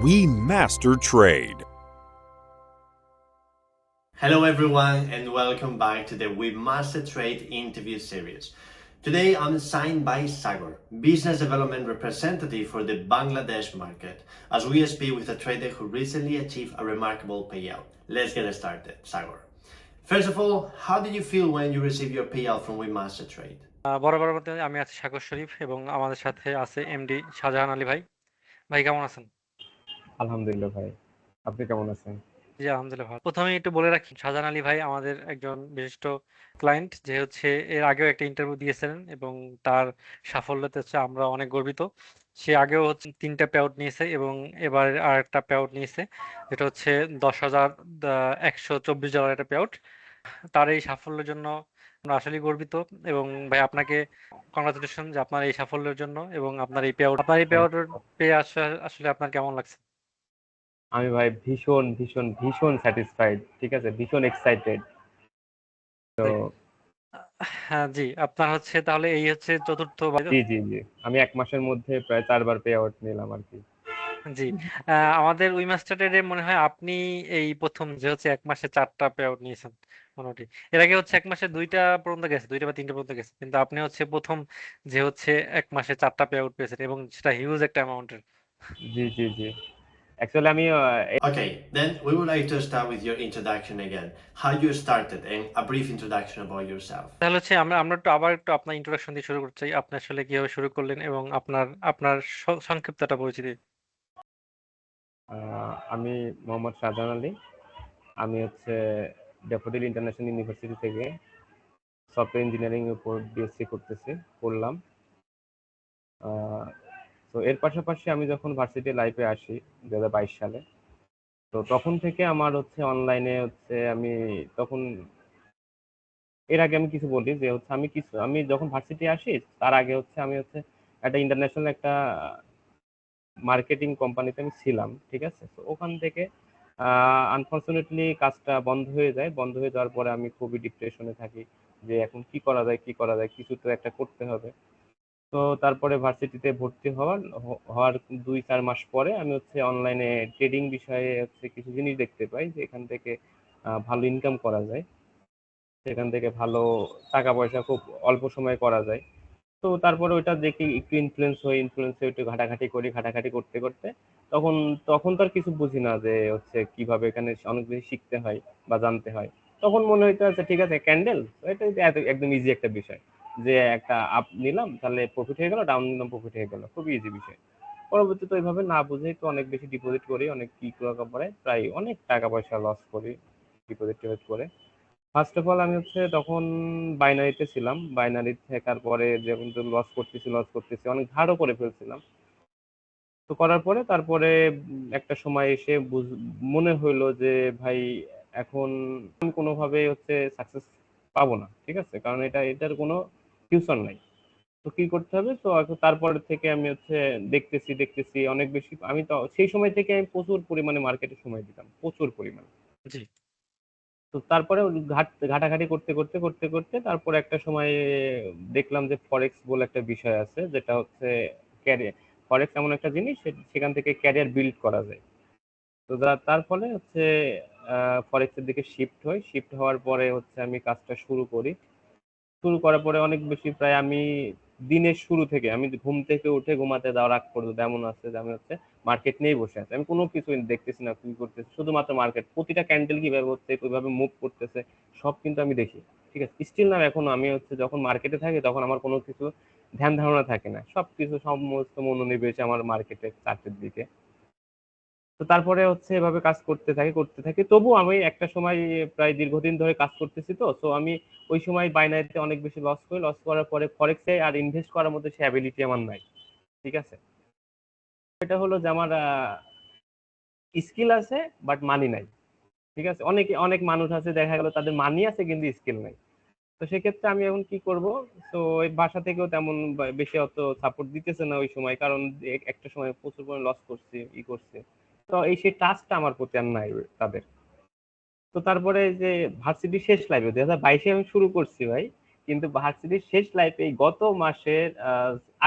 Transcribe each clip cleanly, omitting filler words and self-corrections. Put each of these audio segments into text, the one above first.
We Master Trade. Hello everyone and welcome back to the We Master Trade interview series. Today I'm signed by Sagar, business development representative for the Bangladesh market, as we speak with a trader who recently achieved a remarkable payout. Let's get started, Sagar. First of all, how did you feel when you received your payout from We Master Trade? বরাবরের মধ্যে আমি আছি সাগর শরীফ এবং আমাদের সাথে আছে MD Shahjahan Ali ভাই। ভাই কেমন আছেন? আলহামদুলিল্লাহ ভাই। আপনি কেমন আছেন? জি, আলহামদুলিল্লাহ ভালো। প্রথমেই একটু বলে রাখি, শাহজাহান আলী ভাই আমাদের একজন বিশিষ্ট ক্লায়েন্ট, যে হচ্ছে এর আগেও একটা ইন্টারভিউ দিয়েছিলেন এবং তার সাফল্যতে হচ্ছে আমরা অনেক গর্বিত। সে আগেও হচ্ছে ৩টা পেআউট নিয়েছে এবং এবার আরেকটা পেআউট নিয়েছে, যেটা হচ্ছে $১০,১২৪ একটা পেআউট। তার এই সাফল্যের জন্য আমরা আসলেই গর্বিত এবং ভাই আপনাকে কংগ্রাচুলেশন যে আপনার এই সাফল্যের জন্য এবং আপনার এই থ্যাংক পেআউট ইউ। পেয়ে আসলে আপনার কেমন লাগছে? আমি ভাই ভীষণ স্যাটিসফাইড। ঠিক আছে? ভীষণ এক্সাইটেড। তো হ্যাঁ, জি, আপনার হচ্ছে তাহলে এই হচ্ছে চতুর্থ বার, তাই তো? জি। আমি ১ মাসের মধ্যে প্রায় ৪ বার পে আউট নিলাম আরকি। জি। আমাদের উই মাস্টার ট্রেডে মনে হয় আপনি এই ১ম যে হচ্ছে ১ মাসে ৪ টা পে আউট নিয়েছেন মোটামুটি। এর আগে হচ্ছে ১ মাসে ২ টা পর্যন্ত গেছে, ২ টা বা ৩ টা পর্যন্ত গেছে। কিন্তু আপনি হচ্ছে ১ম যে হচ্ছে ১ মাসে ৪ টা পে আউট পেয়েছেন এবং সেটা হিউজ একটা অ্যামাউন্টের। জি। অ্যাকচুয়ালি আমি Okay, then we would like to start with your introduction again. How you started and a brief introduction about yourself. তাহলে হচ্ছে আমরা আমরা একটু আপনার ইন্ট্রোডাকশন দিয়ে শুরু করতে চাই। আপনি আসলে কিভাবে শুরু করলেন এবং আপনার আপনার সংক্ষিপ্ত একটা পরিচিতি। আ আমি মোহাম্মদ শাহজাহান আলী। আমি হচ্ছে ড্যাফোডিল ইন্টারন্যাশনাল ইউনিভার্সিটি থেকে সফটওয়্যার ইঞ্জিনিয়ারিং এর উপর বিএসসি করলাম। আ তো এর পাশাপাশি আমি যখন ভার্সিটি লাইফে আসি ২০২২ সালে, তো তখন থেকে আমার হচ্ছে অনলাইনে হচ্ছে আমি তখন এর আগে আমি কিছু বলি যে হচ্ছে আমি যখন ভার্সিটি আসি তার আগে হচ্ছে আমি হচ্ছে একটা ইন্টারন্যাশনাল একটা মার্কেটিং কোম্পানিতে আমি ছিলাম। ঠিক আছে? তো ওখান থেকে আনফরচুনেটলি কাজটা বন্ধ হয়ে যায়। বন্ধ হয়ে যাওয়ার পরে আমি খুবই ডিপ্রেশনে থাকি যে এখন কি করা যায়? কিছু তো একটা করতে হবে। তো তারপরে ভার্সিটিতে ভর্তি হওয়ার ২-৪ মাস পরে আমি হচ্ছে অনলাইনে ট্রেডিং বিষয়ে হচ্ছে কিছু জিনিস দেখতে পাই যে এখান থেকে ভালো ইনকাম করা যায়। সেখান থেকে ভালো টাকা পয়সা খুব অল্প সময়ে করা যায়। তো তারপরে ওইটা দেখে একটু ইনফ্লুয়েন্স হয়ে একটু ঘাটাঘাটি করি। ঘাটাঘাটি করতে তখন তখন তো আর কিছু বুঝি না যে হচ্ছে কিভাবে এখানে অনেক বেশি শিখতে হয় বা জানতে হয়। তখন মনে হইতো আচ্ছা ঠিক আছে ক্যান্ডেল, এটা একদম ইজি একটা বিষয়। যে একটা আপ নিলাম তাহলে প্রফিট হয়ে গেল, ডাউন নিলাম প্রফিট হয়ে গেল। খুবই ইজি বিষয়। পরবর্তীতে ওইভাবে না বুঝেই তো অনেক বেশি ডিপোজিট করি, অনেক কি করার পরে প্রায় অনেক টাকা পয়সা লস করি ডিপোজিট করে। ফার্স্ট অফ অল আমি হচ্ছে তখন বাইনারিতে ছিলাম। বাইনারি থাকার পরে যখন লস করতেছি অনেক ধারও করে ফেলছিলাম। তো করার পরে তারপরে একটা সময় এসে মনে হইলো যে ভাই এখন আমি কোনোভাবে হচ্ছে সাকসেস পাবো না। ঠিক আছে? কারণ এটার কোনো ফিউচার নাই। তো কি করতে হবে? তো এখন তারপর থেকে আমি হচ্ছে দেখতেছি অনেক বেশি আমি তো সেই সময় থেকে আমি প্রচুর পরিমাণে মার্কেটে সময় দিতাম। প্রচুর পরিমাণে। জি, তো তারপরে ওই ঘাটাঘাটি করতে তারপরে একটা সময় দেখলাম যে ফরেক্স বলে একটা বিষয় আছে যেটা হচ্ছে ক্যারিয়ার। ফরেক্স এমন একটা জিনিস সেখান থেকে ক্যারিয়ার বিল্ড করা যায়। তো তার ফলে হচ্ছে ফরেক্স এর দিকে শিফট হওয়ার পরে হচ্ছে আমি কাজটা শুরু করার পরে অনেক বেশি প্রায় আমি দিনের শুরু থেকে আমি ঘুম থেকে উঠে ঘুমাতে যাওয়ার আগ পর্যন্ত এমন আছে যে আমি হচ্ছে মার্কেট নিয়েই বসে আছি। আমি কোনো কিছু দেখতেছি না কি করতেছে, শুধুমাত্র মার্কেট প্রতিটা ক্যান্ডেল কিভাবে হচ্ছে কিভাবে মুভ করতেছে সব কিন্তু আমি দেখি। ঠিক আছে? স্টিল না এখনো আমি হচ্ছে যখন মার্কেটে থাকি তখন আমার কোনো কিছু ধ্যান ধারণা থাকে না, সবকিছু সমস্ত মনোনিবেশ আমার মার্কেটে চারটের দিকে। তো তারপরে হচ্ছে এভাবে কাজ করতে থাকি তবুও আমি একটা সময় প্রায় দীর্ঘদিন ধরে কাজ করতেছি, তো আমি ওই সময় বাইনারিতে অনেক বেশি লস করার পরে ফরেক্সে আর ইনভেস্ট করার মধ্যে সে অ্যাবিলিটি আমার নাই। ঠিক আছে? এটা হলো যে আমার স্কিল আছে বাট মানি নাই। ঠিক আছে? অনেক মানুষ আছে দেখা গেল তাদের মানি আছে কিন্তু স্কিল নাই। তো সেক্ষেত্রে আমি এখন কি করব? তো এই বাসা থেকেও তেমন বেশি অত সাপোর্ট দিতেছে না ওই সময়, কারণ একটা সময় প্রচুর পরিমাণে লস করছি। তো সেই ট্রাস্টটা আমার প্রতি আর নাই তাদের। তো তারপরে যে ভার্সিটি শেষ লাইফে ২০২২ আমি শুরু করছি ভাই, কিন্তু ভার্সিটির শেষ লাইফে এই গত মাসের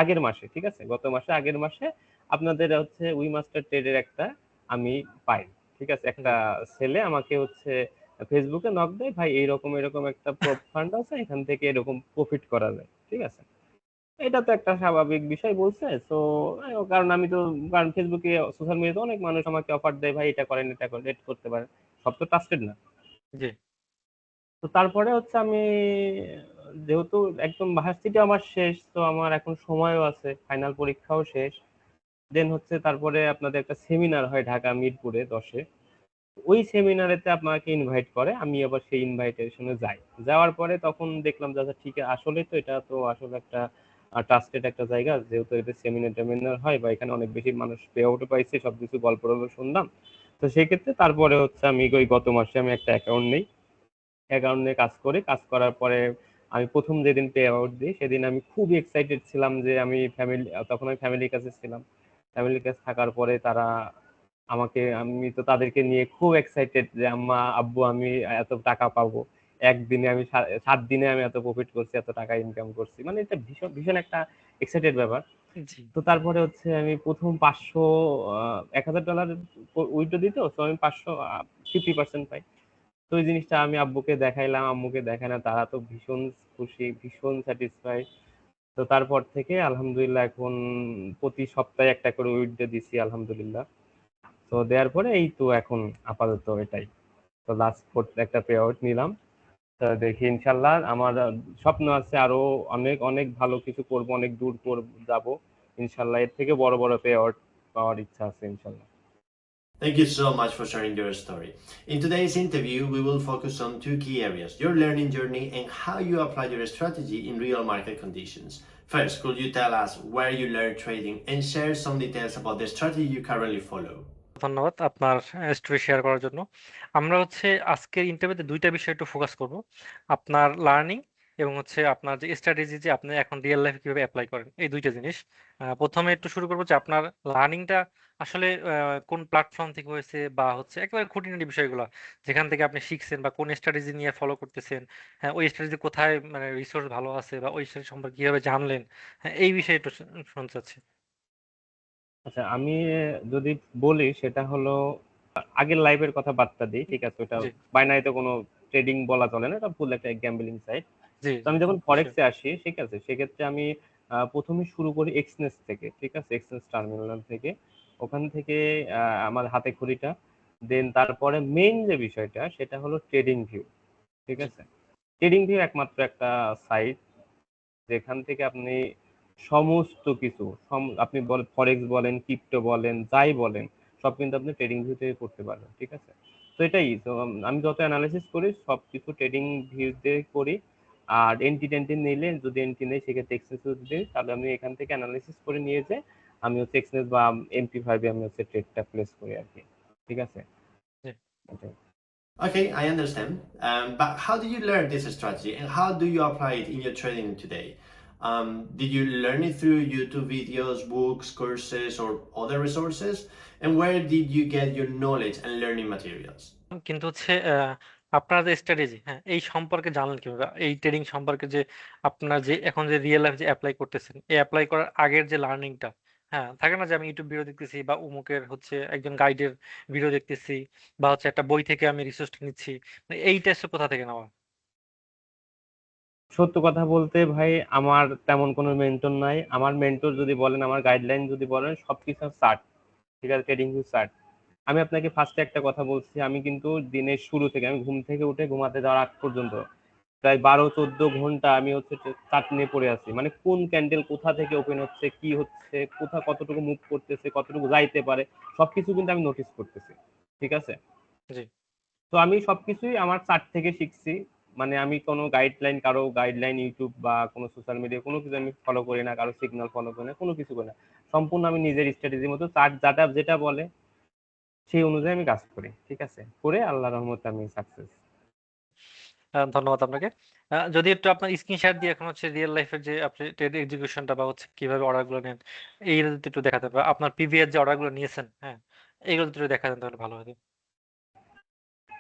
আগের মাসে, ঠিক আছে, গত মাসে আগের মাসে আপনাদের হচ্ছে উই মাস্টার ট্রেডের একটা আমি পাই। ঠিক আছে? একটা ছেলে আমাকে হচ্ছে ফেসবুকে নক দেয়, ভাই এরকম এরকম একটা ফান্ড আছে, এখান থেকে এরকম প্রফিট করা যায়। ঠিক আছে? এটা তো একটা স্বাভাবিক বিষয় বলছে। তো কারণ আমি তো, কারণ ফেসবুকে সোশ্যাল মিডিয়াতে অনেক মানুষ আমাকে অফার দেয়, ভাই এটা করেন এটা করেন এটা করতে পারেন, সব তো ট্রাস্টেড না। জি তো তারপরে হচ্ছে আমি, যেহেতু একদম ভার্সিটি আমার শেষ, তো আমার এখন সময়ও আছে, ফাইনাল পরীক্ষাও শেষ। দেন হচ্ছে তারপরে আপনাদের একটা সেমিনার হয় ঢাকা মিরপুরে 10-এ। ওই সেমিনারেতে আপনাকে ইনভাইট করে, আমি আবার সেই ইনভাইটেশনে যাই। যাওয়ার পরে তখন দেখলাম যে আচ্ছা ঠিক আছে, আসলে তো এটা তো আসলে একটা ট্রাস্টেড একটা জায়গা, যেহেতু এটা সেমিনার টেমিনার হয় বা এখানে অনেক বেশি মানুষ পে আউটও পাইছে, সবকিছু গল্প টল্প শুনলাম। তো সেই ক্ষেত্রে তারপরে হচ্ছে আমি ওই গত মাসে আমি একটা অ্যাকাউন্ট নেই, অ্যাকাউন্ট নিয়ে কাজ করি। কাজ করার পরে আমি প্রথম যেদিন পে আউট দিই সেদিন আমি খুবই এক্সাইটেড ছিলাম যে আমি ফ্যামিলি, তখন আমি ফ্যামিলির কাছে ছিলাম। ফ্যামিলির কাছে থাকার পরে তারা আমাকে, আমি তো তাদেরকে নিয়ে খুব এক্সাইটেড যে আম্মা আব্বু আমি এত টাকা পাবো, একদিনে আমি 7 দিনে আমি এত প্রফিট করছি, এত টাকা ইনকাম করছি, মানে এটা ভীষণ ভীষণ একটা এক্সাইটেড ব্যাপার। জি তো তারপরে হচ্ছে আমি প্রথম 500 $1000 উইথড্র দিত, তো আমি 500 50% পাই। তো ওই জিনিসটা আমি আব্বুকে দেখাইলাম, আম্মুকে দেখাইলাম, তারা তো ভীষণ খুশি, ভীষণ স্যাটিসফাই। তো তারপর থেকে আলহামদুলিল্লাহ এখন প্রতি সপ্তাহে একটা করে উইথড্র দিছি আলহামদুলিল্লাহ। তো দেওয়ার পরে এই তো এখন আপাতত এটাই। তো লাস্ট একটা পে আউট নিলাম। তো দেখি ইনশাল্লাহ আমার স্বপ্ন আছে আরো অনেক অনেক ভালো কিছু করব, অনেক দূর যাব ইনশাল্লাহ, এর থেকে বড় বড় পে আউট পাওয়ার ইচ্ছা আছে ইনশাল্লাহ। Thank you so much for sharing your story. In today's interview, we will focus on two key areas: your learning journey and how you apply your strategy in real market conditions. First, could you tell us where you learned trading and share some details about the strategy you currently follow? ধন্যবাদ আপনার story share করার জন্য। আমরা হচ্ছে আজকের ইন্টারভিউতে ২ টা বিষয়ে একটু ফোকাস করব। আপনার লার্নিং এবং হচ্ছে আপনার যে স্ট্র্যাটেজি যে আপনি এখন রিয়াল লাইফে কিভাবে এপ্লাই করেন, এই ২ টা জিনিস। ১ম এ একটু শুরু করব যে আপনার লার্নিংটা আসলে কোন প্ল্যাটফর্ম থেকে হয়েছে বা হচ্ছে একেবারে খুঁটিনাটি বিষয়গুলা। যেখান থেকে আপনি শিখছেন বা কোন স্ট্র্যাটেজি নিয়ে ফলো করতেছেন। হ্যাঁ, ওই স্ট্র্যাটেজি কোথায় মানে রিসোর্স ভালো আছে বা ওই স্ট্র্যাটেজি সম্পর্কে কিভাবে জানলেন? হ্যাঁ, এই বিষয়ে একটু শুনতে চাচ্ছি। আচ্ছা, আমি যদি বলি সেটা হলো, আগের লাইভের কথা বাদটা দিই, ঠিক আছে? ওটা জি, বাইনারিতে কোনো ট্রেডিং বলা চলে না, এটা ফুল একটা গ্যাম্বলিং সাইট। জি, তো জি। আমি যখন শিওর। ফরেক্সে আসি, ঠিক আছে, সেক্ষেত্রে আমি প্রথমে শুরু করি এক্সচেঞ্জ থেকে, ঠিক আছে, এক্সচেঞ্জ টার্মিনাল থেকে। ওখান থেকে আমার হাতে খড়িটা, দেন তারপরে মেইন যে বিষয়টা সেটা হলো ট্রেডিং ভিউ, ঠিক জি, আছে। ট্রেডিং ভিউ একমাত্র একটা সাইট যেখান থেকে আপনি সমস্ত কিছু, আপনি ফরেক্স বলেন, ক্রিপ্টো বলেন, যাই বলেন, সব কিন্তু আপনি ট্রেডিং ভিউ থেকে করতে পারবেন, ঠিক আছে। তো এটাই তো, আমি যত অ্যানালাইসিস করি সব কিছু ট্রেডিং ভিউতে করি। আর এন্ট্রি টেন্ট্রি নিলে, যদি এন্ট্রি নেই সেক্ষেত্রে এক্সচেঞ্জ দিই, তাহলে আমি এখান থেকে অ্যানালাইসিস করে নিয়ে যাই, আমি হচ্ছে এক্সচেঞ্জ বা MT5 আমি হচ্ছে ট্রেডটা প্লেস করি আর কি, ঠিক আছে। জি। এটাই। Okay, I understand. But how did you learn this strategy and how do you apply it in your trading today? Did you learn it through YouTube videos, books, courses, or other resources? And where did you get your knowledge and learning materials? কিন্তু হচ্ছে আপনার যে strategy, হ্যাঁ, এই সম্পর্কে জানলেন কিভাবে? এই ট্রেডিং সম্পর্কে যে আপনার যে এখন যে রিয়েল লাইফ যে এপ্লাই করতেছেন, এই এপ্লাই করার আগের যে লার্নিংটা, হ্যাঁ, থাকে না যে আমি ইউটিউব ভিডিও দেখতেছি বা অমুকের হচ্ছে একজন গাইডের ভিডিও দেখতেছি বা হচ্ছে একটা বই থেকে আমি রিসোর্সটা নিচ্ছি। মানে এইটা আসলে কোথা থেকে নেওয়া? সত্য কথা বলতে ভাই, আমার তেমন কোনো মেন্টর নাই। আমার মেন্টর যদি বলেন, আমার গাইডলাইন যদি বলেন, সবকিছু স্টার্ট, ঠিক আছে, ট্রেডিং ভিউ স্টার্ট। আমি আপনাকে ফার্স্টে একটা কথা বলছি, আমি কিন্তু দিনের শুরু থেকে, আমি ঘুম থেকে উঠে ঘুমাতে যাওয়ার আগ পর্যন্ত প্রায় 12-14 ঘন্টা আমি হচ্ছে চার্ট নিয়ে পড়ে আছি, মানে কোন ক্যান্ডেল কোথা থেকে ওপেন হচ্ছে, কি হচ্ছে, কোথা কতটুকু মুভ করতেছে, কতটুকু যাইতে পারে, সবকিছু কিন্তু আমি নোটিস করতেছি, ঠিক আছে। জি। তো আমি সবকিছুই আমার চার্ট থেকে শিখছি। মানে আমি কোনো গাইডলাইন, কারো গাইডলাইন ইউটিউব বা কোনো সোশ্যাল মিডিয়া কোনো কিছু আমি ফলো করি না, কারো সিগন্যাল ফলো করি না, কোনো কিছু করি না। সম্পূর্ণ আমি নিজের স্ট্র্যাটেজির মতো চার্ট যেটা যেটা বলে সেই অনুযায়ী আমি কাজ করি, ঠিক আছে, করে আল্লাহর রহমতে আমি সাকসেস। ধন্যবাদ আপনাকে। যদি একটু আপনার স্ক্রিন শেয়ার দিয়ে এখন হচ্ছে রিয়াল লাইফের যে আপনি ট্রেড এক্সিকিউশনটা বা হচ্ছে কিভাবে অর্ডারগুলো নেন, এইগুলো যদি একটু দেখাতেন বা আপনার প্রিভিয়াস যে অর্ডারগুলো নিয়েছেন, হ্যাঁ, এগুলো যদি একটু দেখাতেন তাহলে ভালো হতো।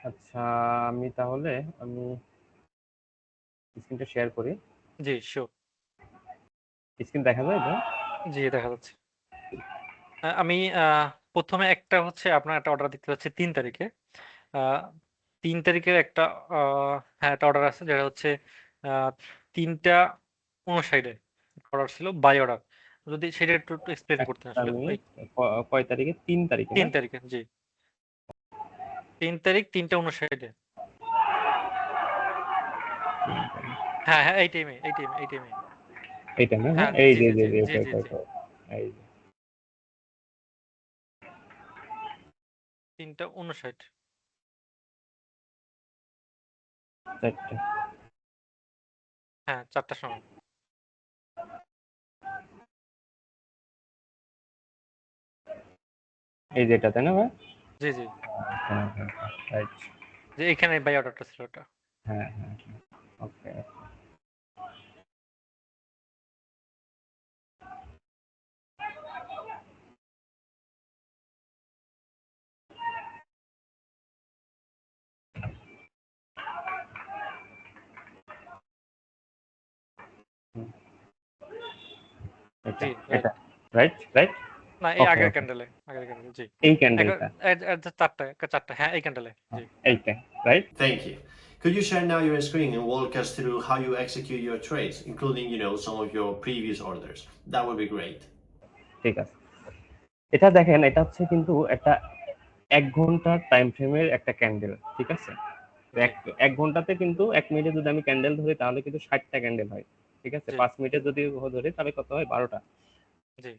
আচ্ছা, আমি তাহলে আমি স্ক্রিনটা শেয়ার করি। জি, শিওর। স্ক্রিন দেখা যায় এটা? জি, দেখা যাচ্ছে। আমি প্রথমে একটা হচ্ছে আপনার একটা অর্ডার দেখতে পাচ্ছি 3 তারিখে। আহ 3 তারিখের একটা হ্যাঁ একটা অর্ডার আছে যেটা হচ্ছে 3টা 59-এ অর্ডার ছিল, বাই অর্ডার। যদি সেটা একটু একটু এক্সপ্লেন করতেন একটা আসলে আমি ওই কয় তারিখে? 3 তারিখে না? 3 তারিখে, জি 3 তারিখ 3টা 59-এ। হ্যাঁ হ্যাঁ এই টাইমে। এইটা না? হ্যাঁ, হ্যাঁ এই জি যে জি যে জি যে জি এটা জি এটা জি এটা। এই যে 3টা 59। চারটে। হ্যাঁ 4টার সময়। এই যে এটা, তাই না ভাই? জি জি, হ্যাঁ হ্যাঁ, রাইট। যে এখানে বাই অর্ডারটা ছিল ওটা। হ্যাঁ হ্যাঁ, ওকে। এটা জি এটা রাইট। Right right. না এই ওকে আগের ওকে, ক্যান্ডেলে, আগের ক্যান্ডেলে জি। এই একবার ক্যান্ডেলটা, 4টা হ্যাঁ এই ক্যান্ডেলে জি। এইটা right. Thank you. Could you share now your screen and walk us through how you execute your trades, including, some of your previous orders? That would be great. ঠিক আছে, এটা দেখেন, এটা হচ্ছে কিন্তু একটা 1 ঘন্টার টাইম ফ্রেমের একটা ক্যান্ডেল, ঠিক আছে? তো জি এক ঘন্টাতে কিন্তু 1 মিনিটে যদি আমি ক্যান্ডেল ধরি তাহলে কিন্তু 60টা ক্যান্ডেল হয়, ঠিক আছে? জি 5 মিনিটে যদি ধরি তাহলে কত হয়? 12টা। জি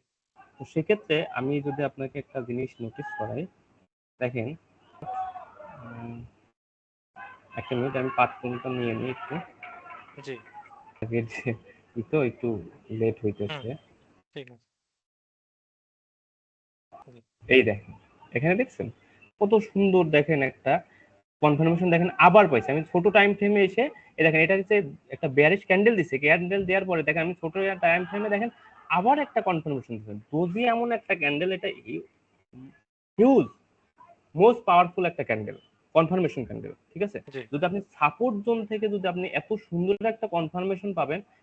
তো সেক্ষেত্রে আমি যদি আপনাকে একটা জিনিস নোটিস করাই, দেখেন, একটা মিনিট আমি পাঁচটা নিয়ে নিই একটু। জি আগের যে তো একটু লেট হুম হইতেছে। ঠিক আছে জি এই দেখেন, এখানে দেখছেন কত সুন্দর, দেখেন একটা কনফার্মেশন, দেখেন আবার পাইছে। আমি ছোট টাইম ফ্রেমে এসে দেখেন, এটা হচ্ছে একটা বেয়ারিশ ক্যান্ডেল দিছে, ক্যান্ডেল দেওয়ার পরে দেখেন আমি ছোট টাইম ফ্রেমে দেখেন আবার একটা কনফার্মেশন দিচ্ছেন। যদি এমন একটা ক্যান্ডেল, এটা হিউজ, মোস্ট পাওয়ারফুল একটা ক্যান্ডেল, কনফার্মেশন ক্যান্ডেল, ঠিক আছে? জি যদি আপনি সাপোর্ট জোন থেকে যদি আপনি এত সুন্দর একটা কনফার্মেশন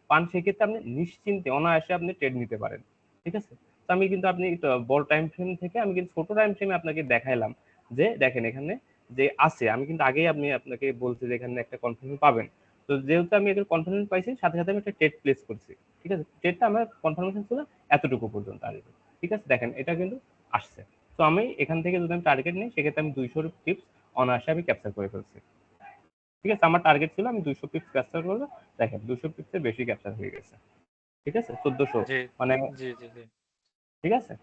পান, সেক্ষেত্রে আপনি নিশ্চিন্তে অনায়াসে আপনি ট্রেড নিতে পারেন, ঠিক আছে? তো আমি কিন্তু আপনি বড় টাইম ফ্রেম থেকে আমি কিন্তু ছোট টাইম ফ্রেমে আপনাকে দেখাইলাম যে দেখেন এখানে যে আছে। আমি কিন্তু আগেই আপনাকে বলছি যে এখানে একটা কনফার্মেশন পাবেন। তো যেহেতু আমি একটা কনফার্মেশন পাইছি, সাথে সাথে আমি একটা ট্রেড প্লেস করছি, ঠিক আছে? ট্রেডটা আমার কনফার্মেশন ছিল এতটুকু পর্যন্ত আসবে, ঠিক আছে? দেখেন এটা কিন্তু আসছে। তো আমি এখান থেকে যদি আমি টার্গেট নিই, সেক্ষেত্রে আমি 200 পিপস অনায়াসে আমি ক্যাপচার করে ফেলছি, ঠিক আছে? আমার টার্গেট ছিল আমি 200 পিপস ক্যাপচার করবো। দেখেন 200 পিপসের বেশি ক্যাপচার হয়ে গেছে, ঠিক আছে? 1400 জি মানে, জি জি জি ঠিক আছে?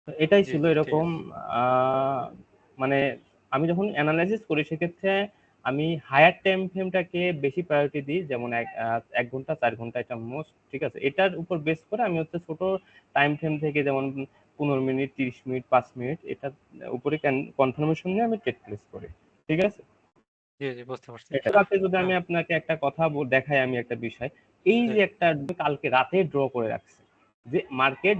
তো এটাই জি ছিল জি ঠিক এরকম। আছে আহ, মানে আমি যখন অ্যানালাইসিস করি, সেক্ষেত্রে আমি হায়ার টাইম ফ্রেমটাকে বেশি প্রায়োরিটি দিই, যেমন 1 ঘন্টা 4 ঘন্টা, এটা মোস্ট, ঠিক আছে? এটার উপর বেস করে আমি হচ্ছে ছোট টাইম ফ্রেম থেকে, যেমন 15 মিনিট, 30 মিনিট, 5 মিনিট, এটার উপরে কনফার্মেশন নিয়ে আমি ট্রেড প্লেস করি, ঠিক আছে? জি জি বুঝতে পারছি। এটা রাতে যদি আমি হ্যাঁ আপনাকে একটা কথা দেখাই, আমি একটা বিষয়, এই জি যে একটা কালকে রাতে ড্র করে রাখছে, যে মার্কেট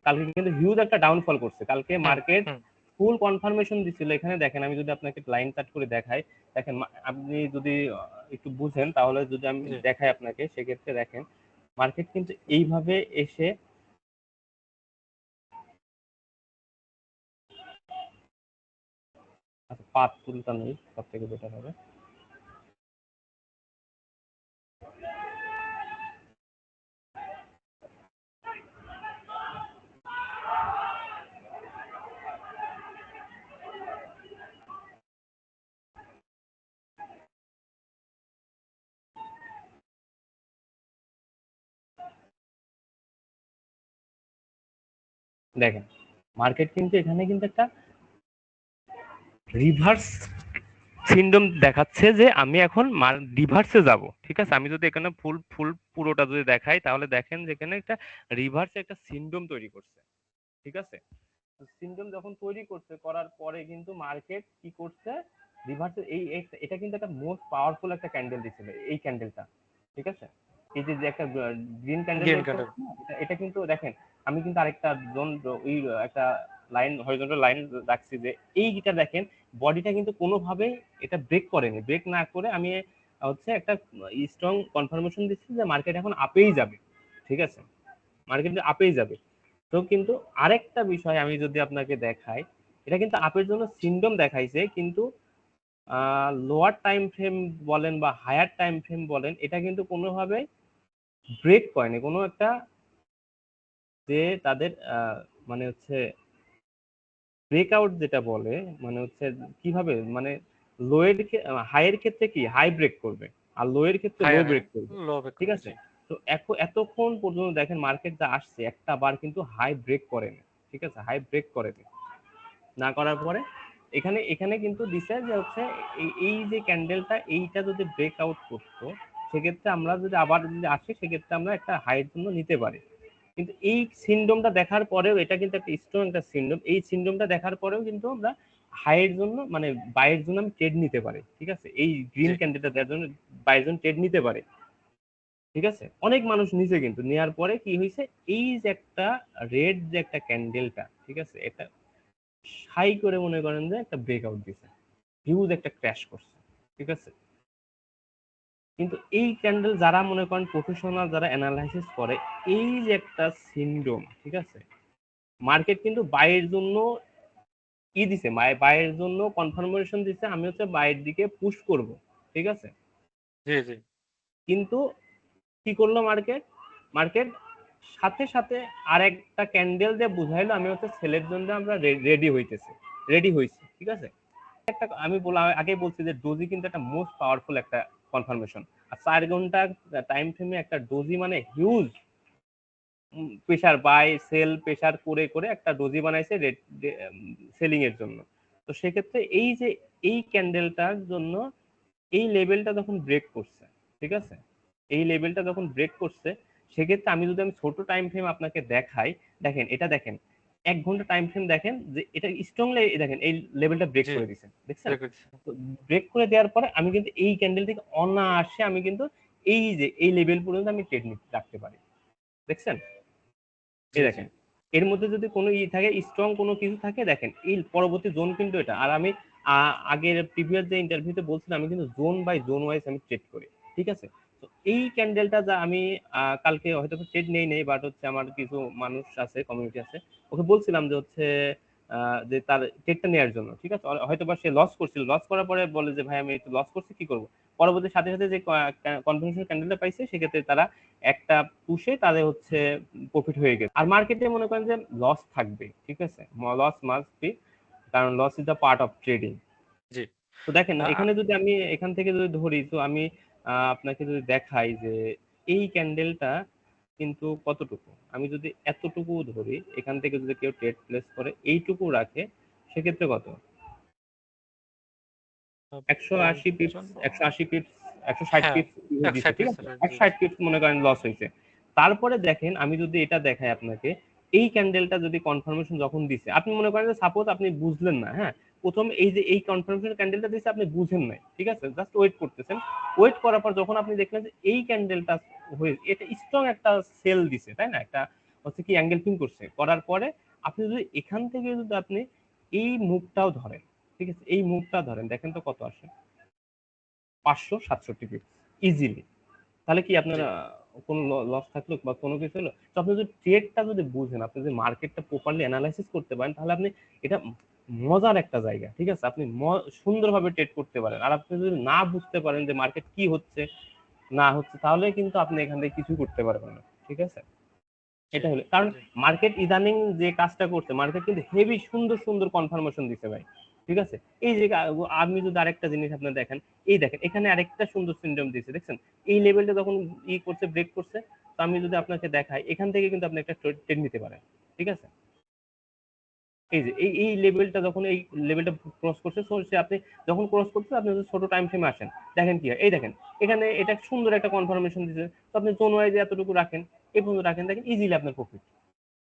কালকে কিন্তু হিউজ একটা ডাউনফল করছে। কালকে হুম মার্কেট হুম ফুল কনফার্মেশন দিছিল। এখানে দেখেন, আমি যদি আপনাকে লাইন চার্ট করে দেখাই, দেখেন আপনি যদি একটু বুঝেন, তাহলে যদি আমি জি দেখাই আপনাকে, সেক্ষেত্রে দেখেন মার্কেট কিন্তু এইভাবে এসে, আচ্ছা পাত তুলটা নেই, সব থেকে বেটার হবে। দেখেন মার্কেট কিন্তু এখানে কিন্তু একটা রিভার্স সিনড্রোম দেখাচ্ছে, যে আমি এখন রিভার্সে যাব, ঠিক আছে? আমি যদি এখানে ফুল ফুল পুরোটা যদি দেখাই, তাহলে দেখেন যে এখানে একটা রিভার্সে একটা সিনড্রোম তৈরি করছে, ঠিক আছে? সিনড্রোম যখন তৈরি করছে, করার পরে কিন্তু মার্কেট কি করছে, রিভার্সে এটা কিন্তু একটা মোস্ট পাওয়ারফুল একটা ক্যান্ডেল দিছিল, এই ক্যান্ডেলটা, ঠিক আছে? এই যে যে একটা গ্রিন ক্যান্ডেল গেম বের কান্ডার করছে না, এটা কিন্তু দেখেন, আমি কিন্তু আরেকটা জোন, ওই একটা লাইন, হরিজন্টাল লাইন রাখছি, যে এইটা দেখেন বডিটা কিন্তু কোনোভাবেই এটা ব্রেক করেনি। ব্রেক না করে আমি হচ্ছে একটা স্ট্রং কনফার্মেশন দিচ্ছি যে মার্কেট এখন আপেই যাবে, ঠিক আছে? মার্কেট আপেই যাবে। তো কিন্তু আরেকটা বিষয় আমি যদি আপনাকে দেখাই, এটা কিন্তু আপের জন্য সিনড্রোম দেখাইছে, কিন্তু লোয়ার টাইম ফ্রেম বলেন বা হায়ার টাইম ফ্রেম বলেন, এটা কিন্তু কোনোভাবে ব্রেক করেনি। কোনো একটা যে তাদের মানে হচ্ছে ব্রেকআউট যেটা বলে, মানে হচ্ছে কিভাবে, মানে লোয়ের হাইয়ের ক্ষেত্রে কি হাই ব্রেক করবে, আর লোয়ের ক্ষেত্রে লো হায়ার, হ্যাঁ, ব্রেক করবে, লো ব্রেক ঠিক করবে, আছে। জি। তো এতক্ষণ পর্যন্ত দেখেন মার্কেট যা আসছে, একটা বার কিন্তু হাই ব্রেক করেনি, ঠিক আছে, হাই ব্রেক করেনি। না করার পরে এখানে এখানে কিন্তু দিছে যে হচ্ছে এই যে ক্যান্ডেলটা, এইটা যদি ব্রেক আউট করতো, সেক্ষেত্রে আমরা যদি আবার যদি আসি, সেক্ষেত্রে আমরা একটা হাইয়ের জন্য নিতে পারি। কিন্তু এই সিনড্রোমটা দেখার পরেও, এটা কিন্তু একটা স্ট্রং একটা সিনড্রোম, এই সিনড্রোমটা দেখার পরেও কিন্তু আমরা হাইয়ের জন্য মানে বাইয়ের জন্য আমি ট্রেড নিতে পারি, ঠিক আছে, এই গ্রিন জি, ক্যান্ডেলটা দেওয়ার জন্য বাইয়ের জন্য ট্রেড নিতে পারি, ঠিক আছে। অনেক মানুষ নিচে, কিন্তু নেওয়ার পরে কি হয়েছে, এই যে একটা রেড যে একটা ক্যান্ডেলটা, ঠিক আছে, এটা হাই করে মনে করেন যে একটা ব্রেকআউট দিছে, হিউজ একটা ক্র্যাশ করছে, ঠিক আছে। কিন্তু এই ক্যান্ডেল যারা মনে করেন প্রফেশনাল, যারা অ্যানালাইসিস করে, এই যে একটা সিনড্রোম, ঠিক আছে, মার্কেট কিন্তু বাইয়ের জন্য দিছে, বাইয়ের জন্য কনফার্মেশন দিছে, আমি হচ্ছে বাইয়ের দিকে পুশ করব, ঠিক আছে। জি, জি, কিন্তু কি করলো মার্কেট, মার্কেট সাথে সাথে আরেকটা ক্যান্ডেল দিয়ে বুঝাইলো আমি হচ্ছে সেলের জন্য আমরা রেডি হয়েছি, ঠিক আছে। একটা আমি বললাম, আগেই বলছি যে ডোজি কিন্তু একটা মোস্ট পাওয়ারফুল একটা কনফার্মেশন। আর 4 ঘন্টা টাইম ফ্রেমে একটা ডোজি মানে huge pressure, buy sell pressure করে করে একটা ডোজি বানাইছে সেলিং এর জন্য। তো সেক্ষেত্রে এই যে এই ক্যান্ডেলটার জন্য এই লেভেলটা যখন ব্রেক করছে, ঠিক আছে, এই লেভেলটা যখন ব্রেক করছে, সেক্ষেত্রে আমি ছোট টাইম ফ্রেম আপনাকে দেখাই, দেখেন এটা দেখেন, 1 ঘন্টা টাইম ফ্রেম দেখেন যে এটা স্ট্রংলি, দেখেন এই লেভেলটা ব্রেক জি, করে দিছে, দেখছেন। ব্রেক করছে। তো ব্রেক করে দেওয়ার পরে আমি কিন্তু এই ক্যান্ডেল থেকে অনায়াসে আমি কিন্তু এই যে এই লেভেল পর্যন্ত আমি ট্রেড রাখতে পারি, দেখছেন। জি, এই জি, দেখেন, এর মধ্যে যদি কোনো থাকে, স্ট্রং কোনো কিছু থাকে, দেখেন এই পরবর্তী জোন কিন্তু এটা। আর আমি আগের প্রিভিয়াস যে ইন্টারভিউতে বলছিলাম, আমি কিন্তু জোন বাই জোন ওয়াইজ আমি ট্রেড করি, ঠিক আছে। তো এই ক্যান্ডেলটা যা আমি কালকে হয়তো ট্রেড নেই, বাট হচ্ছে আমার কিছু মানুষ আছে, কমিউনিটি আছে, ওকে বলছিলাম যে হচ্ছে যে তার ট্রেডটা নেওয়ার জন্য, ঠিক আছে। হয়তো বা সে লস করছিল, লস করার পরে বলে যে ভাই আমি একটু লস করছি, কি করবো। পরবর্তী সাথে সাথে যে কনফার্মেশন ক্যান্ডেলটা পাইছে, সেক্ষেত্রে তারা একটা পুষে তাদের হচ্ছে প্রফিট হয়ে গেছে। আর মার্কেটে মনে করেন যে লস থাকবে, ঠিক আছে, লস মাস্ট বি, কারণ loss is the part of trading. জি। তো দেখেন আ আ এখানে যদি আমি এখান থেকে যদি ধরি, তো আমি আপনাকে যদি দেখাই যে এই ক্যান্ডেলটা কিন্তু কতটুকু, আমি যদি এতটুকু ধরি, এখান থেকে যদি কেউ ট্রেড প্লেস করে এইটুকু রাখে, সেক্ষেত্রে কত, 180 পিপস, জন্য 180 পিপস, 160 হ্যাঁ, পিপস দিছে, ১৬০ ঠিক পিক্সেল, আছে, জি, 160 পিপস মনে করেন লস হয়েছে। তারপরে দেখেন আমি যদি এটা দেখাই আপনাকে, এই ক্যান্ডেলটা যদি কনফার্মেশন যখন দিছে, আপনি মনে করেন যে সাপোজ আপনি বুঝলেন না, হ্যাঁ, প্রথম এই যে এই কনফার্মেশন ক্যান্ডেলটা দিছে আপনি বুঝেন নাই, ঠিক আছে, জাস্ট ওয়েট করতেছেন। ওয়েট করার পর যখন আপনি দেখলেন যে এই ক্যান্ডেলটা হয়ে এটা স্ট্রং একটা সেল দিছে, তাই না, একটা হচ্ছে কি অ্যাঙ্গেল পিন করছে, করার পরে আপনি যদি এখান থেকে যদি আপনি এই মুভটাও ধরেন, ঠিক আছে, এই মুভটা ধরেন, দেখেন তো কত আসে, 567 পিপস ইজিলি। তাহলে কি আপনার জি, কোনো লস থাকলো বা কোনো কিছু হলো? তো আপনি যদি ট্রেডটা যদি বুঝেন, আপনি যদি মার্কেটটা প্রপারলি অ্যানালাইসিস করতে পারেন, তাহলে আপনি এটা মজার একটা জায়গা, ঠিক আছে, আপনি সুন্দরভাবে ট্রেড করতে পারেন। আর আপনি যদি না বুঝতে পারেন যে মার্কেট কি হচ্ছে না হচ্ছে, তাহলে কিন্তু আপনি এখান থেকে কিছু করতে পারবেন না, ঠিক আছে। জি, এটা হলো কারণ জি, মার্কেট ইদানিং যে কাজটা করছে, মার্কেট কিন্তু হেভি সুন্দর সুন্দর কনফার্মেশন দিছে ভাই, ঠিক আছে। এই যে আপনি যদি আরেকটা জিনিস আপনি দেখেন, এই দেখেন এখানে আরেকটা সুন্দর সিনড্রোম দিয়েছে, দেখছেন, এই লেভেলটা যখন করছে, ব্রেক করছে। তো আমি যদি আপনাকে দেখাই, এখান থেকে কিন্তু আপনি একটা ট্রেড নিতে পারেন, ঠিক আছে। এই যে এই লেভেলটা যখন এই লেভেলটা ক্রস করছে, so সে আপনি যখন ক্রস করছে, আপনি যদি ছোট টাইম ফ্রেমে আসেন, দেখেন কি হয়, এই দেখেন এখানে এটা সুন্দর একটা কনফার্মেশন দিচ্ছে। তো আপনি জোন ওয়াইজে এতটুকু রাখেন, এই পর্যন্ত রাখেন, দেখেন ইজিলি আপনার প্রফিট,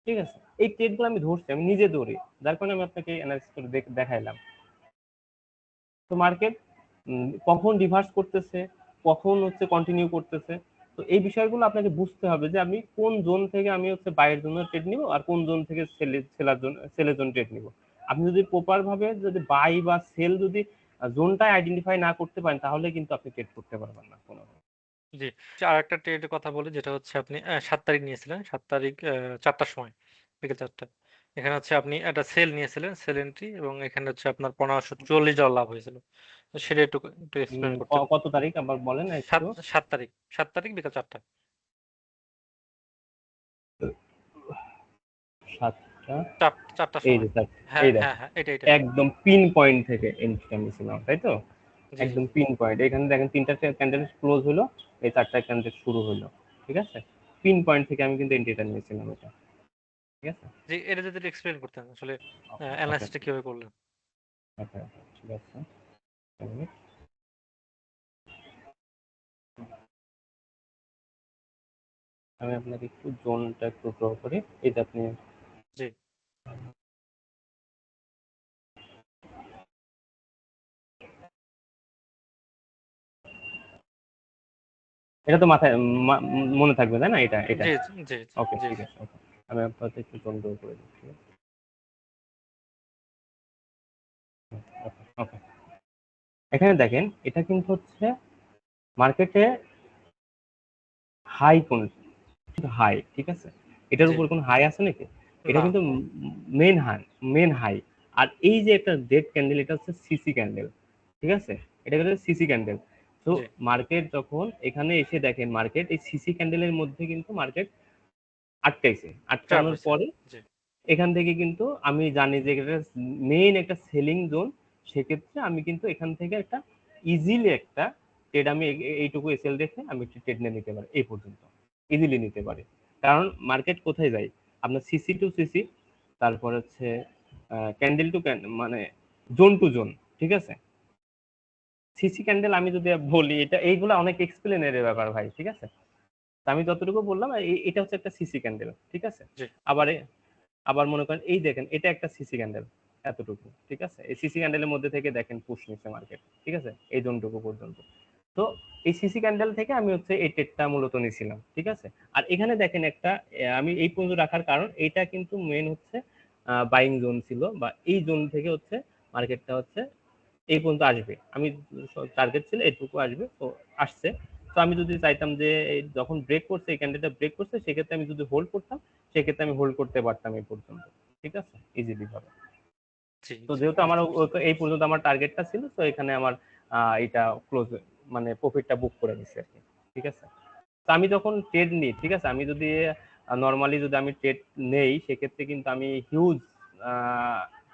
ঠিক আছে। এই ট্রেডগুলো আমি ধরছি, আমি নিজে ধরি, যার কারণে আমি আপনাকে অ্যানালাইসিস করে দেখাইলাম। তো মার্কেট কখন রিভার্স করতেছে, কখন হচ্ছে কন্টিনিউ করতেছে, তো এই বিষয়গুলো আপনাকে বুঝতে হবে যে আমি কোন জোন থেকে আমি হচ্ছে বাইয়ের জন্য ট্রেড নিব, আর কোন জোন থেকে সেলের জন্য ট্রেড নিব। আপনি যদি প্রপার ভাবে যদি বাই বা সেল যদি জোনটা আইডেন্টিফাই না করতে পারেন, তাহলে কিন্তু আপনি ট্রেড করতে পারবেন না কোনো। জি। আরেকটা ট্রেডের কথা বলি, যেটা হচ্ছে আপনি ৭ তারিখ নিয়েছিলেন। ৭ তারিখ ৪ টার সময়। বিকেল 4টা। এখানে হচ্ছে আপনি একটা সেল নিয়েছিলেন, সেল এন্ট্রি, এবং এখানে হচ্ছে আপনার $1540 লাভ হয়েছিল। তো সেটা একটু একটু এক্সপ্লেন করতেন। কত তারিখ আবার বলেন সাত একটু। 7 তারিখ, 7 তারিখ বিকেল 4টা। 7টা, 4টার এই সময়। যে স্যার, হ্যাঁ এই হ্যাঁ দেখেন হ্যাঁ, এটা একদম পিন পয়েন্ট থেকে এন্ট্রিটা নিয়েছিলাম, তাই তো? জি জি একদম পিন পয়েন্ট, এখানে দেখেন 3টা ক্যান্ডেল ক্লোজ হলো, এই 4টা ক্যান্ডেল শুরু হলো, ঠিক আছে? পিন পয়েন্ট থেকে আমি কিন্তু এন্ট্রিটা নিয়েছিলাম এটা, ঠিক আছে? জি, এটা যদি এক্সপ্লেন করতেন আসলে ওকে অ্যানালাইসিসটা কিভাবে করলেন। ওকে, ঠিক আছে, এক মিনিট। আমি আপনাকে একটু জোনটা একটু ড্র করি, এই যে আপনি জি এটা তো মাথায় মনে থাকবে, তাই না? এটা এটা জি জি জি ওকে, জি ঠিক জি আছে, ওকে। আমি আপনাকে একটু জোন ড্র করে দিচ্ছি। ওকে ওকে, এখানে দেখেন এটা কিন্তু হচ্ছে মার্কেটে হাই, কোন হাই, ঠিক আছে? এটার জি উপর কোনো হাই আছে নাকি? এটা না কিন্তু মেন হাই, মেন হাই। আর এই যে একটা ডেড ক্যান্ডেল, এটা হচ্ছে সিসি ক্যান্ডেল, ঠিক আছে? এটা হচ্ছে সিসি ক্যান্ডেল। তো জি মার্কেট যখন এখানে এসে দেখেন, মার্কেট এই সিসি ক্যান্ডেলের মধ্যে কিন্তু মার্কেট আটকাইছে, ট্র্যাপ আটকানোর হয়েছে। পরে জি এখান থেকে কিন্তু আমি জানি যে এটা মেইন একটা সেলিং জোন। সেক্ষেত্রে আমি কিন্তু এখান থেকে একটা ইজিলি একটা ট্রেড, আমি এইটুকু এসএল দেখে আমি একটা ট্রেড নিয়ে নিতে পারি, এই পর্যন্ত ইজিলি নিতে পারি। কারণ মার্কেট কোথায় যায়, আপনার সিসি টু সিসি, তারপর হচ্ছে ক্যান্ডেল টু মানে জোন টু জোন, ঠিক আছে? সিসি ক্যান্ডেল আমি যদি বলি, এটা এইগুলা অনেক এক্সপ্লেনের ব্যাপার ভাই, ঠিক আছে? তো আমি যতটুকু বললাম, এটা হচ্ছে একটা সিসি ক্যান্ডেল, ঠিক আছে? জি আবার আবার মনে করেন এই দেখেন, এটা একটা সিসি ক্যান্ডেল, এতটুকু, ঠিক আছে? এই সিসি ক্যান্ডেলের মধ্যে থেকে দেখেন পুশ নিচ্ছে মার্কেট, ঠিক আছে, এই জোনটুকু পর্যন্ত। তো এই সিসি ক্যান্ডেল থেকে আমি হচ্ছে এই ট্রেডটা মূলত নিয়েছিলাম, ঠিক আছে? আর এখানে দেখেন একটা আমি এই পর্যন্ত রাখার কারণ, এটা কিন্তু মেন হচ্ছে বাইং জোন ছিল, বা এই জোন থেকে হচ্ছে মার্কেটটা হচ্ছে এই পর্যন্ত আসবে। আমি টার্গেট ছিল এটুকু আসবে, তো আসছে। তো আমি যদি চাইতাম যে যখন ব্রেক করছে, এই ক্যান্ডেলটা ব্রেক করছে, সেক্ষেত্রে আমি যদি হোল্ড করতাম, সেক্ষেত্রে আমি হোল্ড করতে পারতাম এই পর্যন্ত, ঠিক আছে, ইজিলি ভাবে। জি তো জি যেহেতু আমার বুঝতে পারছি। তো এই পর্যন্ত আমার টার্গেটটা ছিল, তো এখানে আমার এটা ক্লোজ, মানে প্রফিটটা বুক করে নিচ্ছে আর কি, ঠিক আছে? তো আমি যখন ট্রেড নিই, ঠিক আছে, আমি যদি নর্মালি যদি আমি ট্রেড নেই, সেক্ষেত্রে কিন্তু আমি হিউজ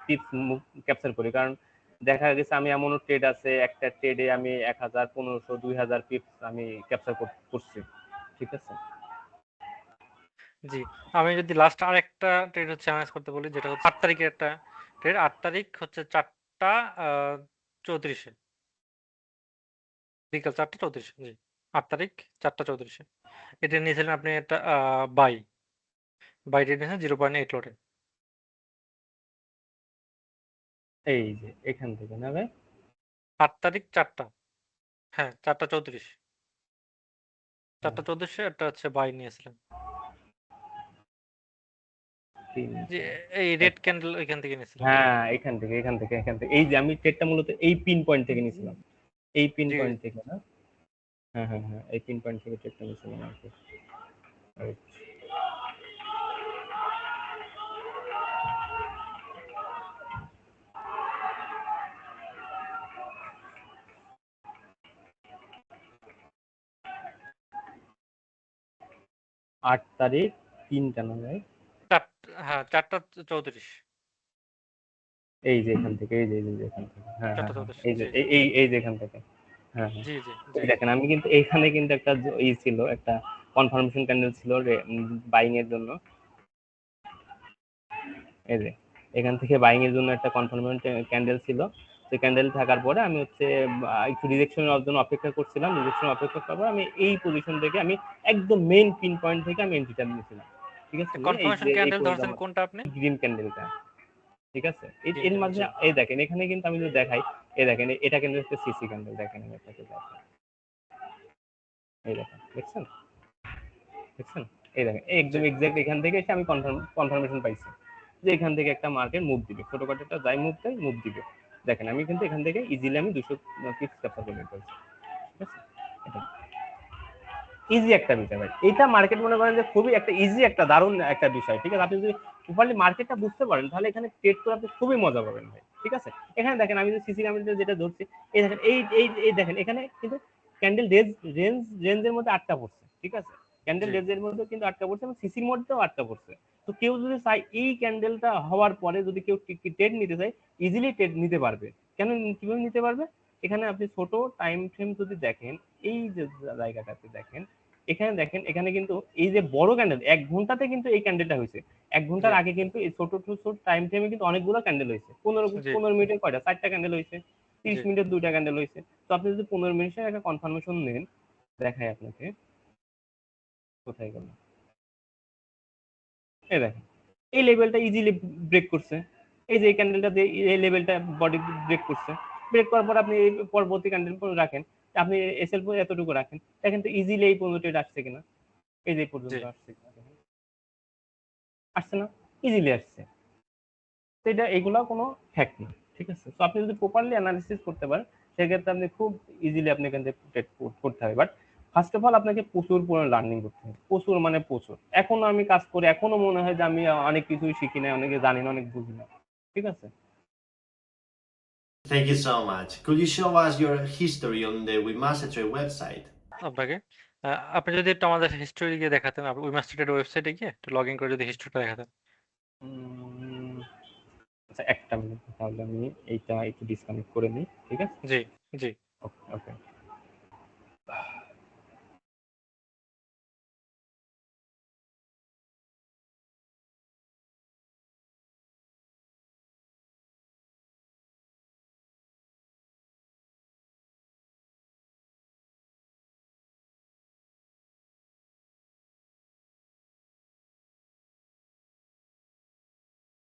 টিপস ক্যাপচার করি। কারণ দেখা গেছে আমি এমনও ট্রেড আছে, একটা ট্রেডে আমি 1000, 1500, 2000 পিপস আমি ক্যাপচার করছি, ঠিক আছে? জি, আমি যদি লাস্ট আরেকটা ট্রেড হচ্ছে অ্যানালাইজ করতে বলি, যেটা হচ্ছে 8 তারিখের একটা ট্রেড। 8 তারিখ হচ্ছে 4টা 34-এ, বিকাল 4টা 34। জি, 8 তারিখ 4টা 34-এ এটা নিয়েছিলেন আপনি একটা বাই ট্রেড নিয়েছেন 0.8 লটে। এই যে এখান থেকে না ভাই? 8 তারিখ 4টা, হ্যাঁ 4টা 34, হ্যাঁ, 4টা 34-এ একটা হচ্ছে বাই নিয়েছিলেন। যে 3টা, এই রেড ক্যান্ডেল ওইখান থেকে নিয়েছিলেন। হ্যাঁ, এখান থেকে এই যে আমি ট্রেডটা মূলত এই পিন পয়েন্ট থেকে নিয়েছিলাম, এই পিন জি পয়েন্ট থেকে না? হ্যাঁ হ্যাঁ হ্যাঁ, এই পিন পয়েন্ট থেকে ট্রেডটা নিয়েছিলাম আর কি। Right. 8 তারিখ 3টা না ভাই? হ্যাঁ 4টা 34, এই যে এখান থেকে, এই যে এখান থেকে, হ্যাঁ হ্যাঁ চারটা হ্যাঁ, চৌত্রিশ এই যে জি জি এই যে এখান থেকে, হ্যাঁ হ্যাঁ। জি জি জি এই দেখেন আমি কিন্তু এইখানে কিন্তু একটা ছিল, একটা কনফার্মেশন ক্যান্ডেল ছিল বাইং এর জন্য। এই যে এখান থেকে বাইং এর জন্য একটা কনফার্মেশন ক্যান্ডেল ছিল। সেই ক্যান্ডেল থাকার পরে আমি হচ্ছে একটু রিজেকশনের জন্য অপেক্ষা করছিলাম। রিজেকশন অপেক্ষা করার পর আমি এই পজিশন থেকে আমি একদম মেইন পিন পয়েন্ট থেকে আমি এন্ট্রিটা নিয়েছিলাম, ঠিক আছে? নিয়ে এই কনফার্মেশন যে এই ক্যান্ডেল পর্যন্ত ধরছেন আমার কোনটা আপনি? গ্রিন ক্যান্ডেলটা, ঠিক আছে? গ্রিন এর ক্যান্ডেল মাঝে জি এই দেখেন, এখানে কিন্তু আমি যদি দেখাই, এই দেখেন এটা কিন্তু হচ্ছে সিসি ক্যান্ডেল, দেখেন আমি আপনাকে দেখাই, এই দেখেন, দেখছেন? দেখছেন? এই দেখেন, জি একদম এক্সাক্ট এখান থেকে এসে আমি কনফার্মেশন পাইছি যে এখান থেকে একটা মার্কেট মুভ দিবে, ছোটখাটো একটা যাই মুভ দেয়, মুভ দিবে। দেখেন আমি কিন্তু এখান থেকে ইজিলি আমি 200 পিপস ক্যাপচার করে ফেলছি, ঠিক আছে? এটা ইজি একটা বিষয় ভাই, এটা মার্কেট মনে করেন যে খুবই একটা ইজি একটা দারুণ একটা বিষয়, ঠিক আছে। আপনি যদি প্রপারলি মার্কেটটা বুঝতে পারেন তাহলে এখানে ট্রেড করে আপনি খুবই মজা পাবেন ভাই, ঠিক আছে। এখানে দেখেন আমি যদি সিসি ক্যান্ডেল যেটা ধরছি, এই দেখেন এই দেখেন এখানে কিন্তু ক্যান্ডেল রেঞ্জের মধ্যে আটকা পড়ছে, ঠিক আছে। ক্যান্ডেল রেঞ্জের মধ্যে কিন্তু আটকা পড়ছে এবং সিসির মধ্যেও আটকা পড়ছে। তো কেউ যদি চায় এই ক্যান্ডেলটা হওয়ার পরে যদি কেউ ট্রেড নিতে চায়, ইজিলি ট্রেড নিতে পারবে। কেন, কিভাবে নিতে পারবে? এখানে আপনি ছোট টাইম ফ্রেম যদি দেখেন, এই যে জায়গাটাতে দেখেন, এখানে দেখেন, এখানে কিন্তু এই যে বড় ক্যান্ডেল 1 ঘন্টাতে কিন্তু এই ক্যান্ডেলটা হয়েছে। 1 ঘন্টার আগে কিন্তু এই ছোট ছোট টাইম ফ্রেমে কিন্তু অনেকগুলো ক্যান্ডেল হয়েছে। 15 মিনিটের কয়টা, 4টা ক্যান্ডেল হয়েছে। 30 মিনিটের 2টা ক্যান্ডেল হয়েছে। তো আপনি যদি 15 মিনিটের একটা কনফার্মেশন নেন, দেখাই আপনাকে, কোথায় গেল, এই দেখেন এই লেভেলটা ইজিলি ব্রেক করছে। এই যে এই ক্যান্ডেলটা দিয়ে এই লেভেলটা বডি ব্রেক করছে। ব্রেক করার পর আপনি এই পরবর্তী ক্যান্ডেল রাখেন, আপনি এসএল এতটুকু রাখেন, দেখেন তো ইজিলি এই পর্যন্ত এটা আসছে কিনা, এই যে পর্যন্ত আসছে কিনা, আসছে না, ইজিলি আসছে। তো এটা এগুলা কোনো ফ্যাক্ট না, ঠিক আছে। তো আপনি যদি প্রপারলি অ্যানালিসিস করতে পারেন সেক্ষেত্রে আপনি খুব ইজিলি আপনি এখান থেকে ট্রেড করতে হবে। বাট ফার্স্ট অফ অল আপনাকে প্রচুর পরিমাণে লার্নিং করতে হবে, প্রচুর মানে প্রচুর। এখনো আমি কাজ করি, এখনো মনে হয় যে আমি অনেক কিছুই শিখি না, অনেকে জানি না, অনেক বুঝি না, ঠিক আছে। Thank you so much. Could you show us your history on the WeMasterTrade website? আপনাকে আপনি যদি একটু আমাদের হিস্টোরি গিয়ে দেখাতেন, আপনি উইমাস্টারের ওয়েবসাইটে গিয়ে একটু লগ ইন করে যদি হিস্টোরিটা দেখাতেন। আচ্ছা, একটা মিনিট, তাহলে আমি এইটা একটু ডিসকানেক্ট করে নিই, ঠিক আছে। জি জি। ওকে ওকে।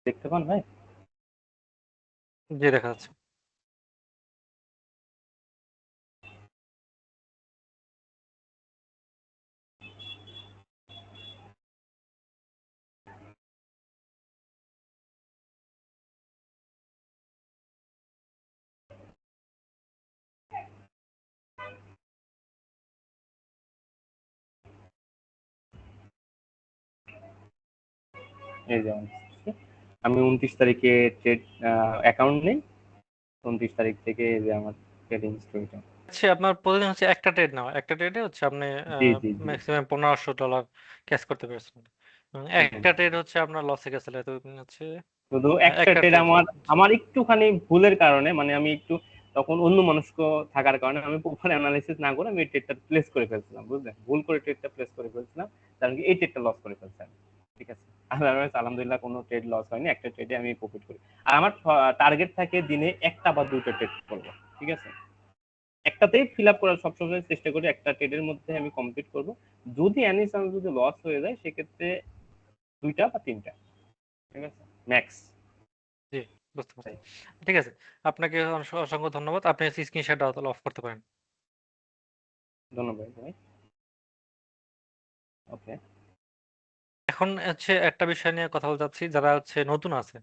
দেখতে পান ভাই? জি, দেখা যাচ্ছে। এই যে আমি 29 তারিখে ট্রেড অ্যাকাউন্ট নেই, 29 তারিখ থেকে এই যে আমার ট্রেডিং স্টোরিটা। আচ্ছা, আপনার প্রতিদিন হচ্ছে একটা ট্রেড নেওয়া, একটা ট্রেডে হচ্ছে আপনি জি জি জি। ম্যাক্সিমাম $1500 ক্যাশ করতে পেরেছেন। একটা ট্রেড হচ্ছে আপনার লসে গেছিল, এতদিন হচ্ছে শুধু একটা একটা ট্রেড ট্রেড। আমার আমার একটুখানি ভুলের কারণে, মানে আমি একটু তখন অন্য মনস্ক থাকার কারণে আমি প্রপার অ্যানালাইসিস না করে আমি এই ট্রেডটা প্লেস করে ফেলছিলাম, বুঝলেন, ভুল করে ট্রেডটা প্লেস করে ফেলছিলাম, কারণ কি এই ট্রেডটা লস করে ফেলছিলাম, ঠিক আছে। আলহামদুলিল্লাহ কোনো ট্রেড লস হয়নি, একটা ট্রেডে আমি প্রফিট করি। আর আমার টার্গেট থাকে দিনে একটা বা দুটো ট্রেড করবো, ঠিক আছে। একটাতেই ফিল আপ করার সবসময় চেষ্টা করি, একটা ট্রেডের মধ্যে আমি কমপ্লিট করব। যদি এনি চান্স যদি লস হয়ে যায় সেক্ষেত্রে 2টা বা 3টা, ঠিক আছে, ম্যাক্স। জি, বুঝতে পারছি। ঠিক আছে, আপনাকে অসংখ্য ধন্যবাদ। আপনি স্ক্রিনশটটা তাহলে অফ করতে পারেন। ধন্যবাদ ভাই। ওকে। এখন হচ্ছে একটা বিষয় নিয়ে কথা বলতে চাচ্ছি, যারা হচ্ছে নতুন আছে,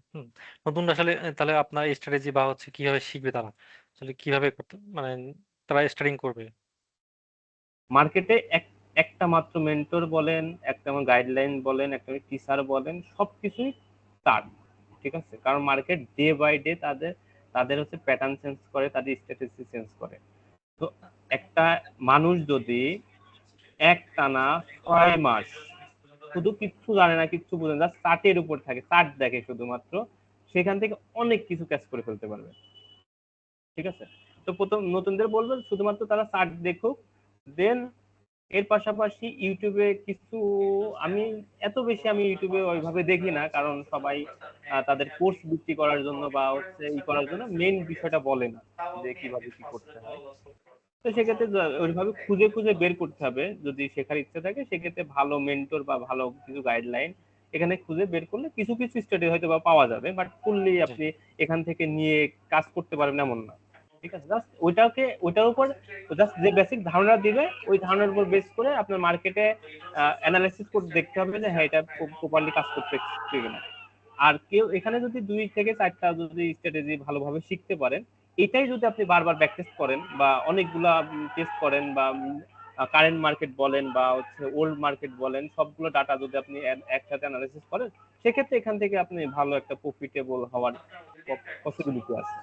নতুন আসলে তাহলে আপনার স্ট্র্যাটেজি বা হচ্ছে কিভাবে শিখবে তারা, আসলে কিভাবে করতে, মানে তারা স্টার্টিং করবে। মার্কেটে একটা মাত্র মেন্টর বলেন, একটা গাইডলাইন বলেন, একটা টিচার বলেন, সবকিছুই তার, ঠিক আছে। কারণ মার্কেট ডে বাই ডে তাদের তাদের হচ্ছে প্যাটার্ন চেঞ্জ করে, তাদের স্ট্র্যাটেজি চেঞ্জ করে। তো একটা মানুষ যদি একটানা 6 মাস শুধু কিচ্ছু জানে না, কিচ্ছু বোঝে না, জাস্ট চার্টের উপর থাকে, চার্ট দেখে শুধুমাত্র, সেখান থেকে অনেক কিছু ক্যাচ করে ফেলতে পারবে, ঠিক আছে। তো প্রথম নতুনদের বলবেন শুধুমাত্র তারা চার্ট দেখুক, দেন এর পাশাপাশি ইউটিউবে কিছু, আমি এত বেশি আমি ইউটিউবে ওইভাবে দেখি না, কারণ সবাই তাদের কোর্স বিক্রি করার জন্য বা হচ্ছে করার জন্য মেইন বিষয়টা বলে না যে কিভাবে কি করতে হয়। তো সেক্ষেত্রে ওইভাবে খুঁজে খুঁজে বের করতে হবে, যদি শেখার ইচ্ছে থাকে সেক্ষেত্রে ভালো মেন্টর বা ভালো কিছু গাইডলাইন এখানে খুঁজে বের করলে কিছু কিছু স্টাডি হয়তো বা পাওয়া যাবে, বাট ফুললি জি আপনি এখান থেকে নিয়ে কাজ করতে পারবেন এমন না, ঠিক আছে। জাস্ট ওইটার উপর জাস্ট যে বেসিক ধারণা দিবে, ওই ধারণার উপর বেস করে আপনার মার্কেটে অ্যানালাইসিস করে দেখতে হবে যে হ্যাঁ এটা প্রপারলি কাজ করতে কিনা। আর কেউ এখানে যদি 2 থেকে 4টা যদি স্ট্র্যাটেজি ভালোভাবে শিখতে পারেন, এটাই যদি আপনি বারবার প্র্যাকটিস করেন বা অনেকগুলা টেস্ট করেন বা কারেন্ট মার্কেট বলেন বা হচ্ছে ওল্ড মার্কেট বলেন, সবগুলো ডাটা যদি আপনি একসাথে অ্যানালাইসিস করেন, সেক্ষেত্রে এখান থেকে আপনি ভালো একটা প্রফিটেবল হওয়ার পসিবিলিটি আছে।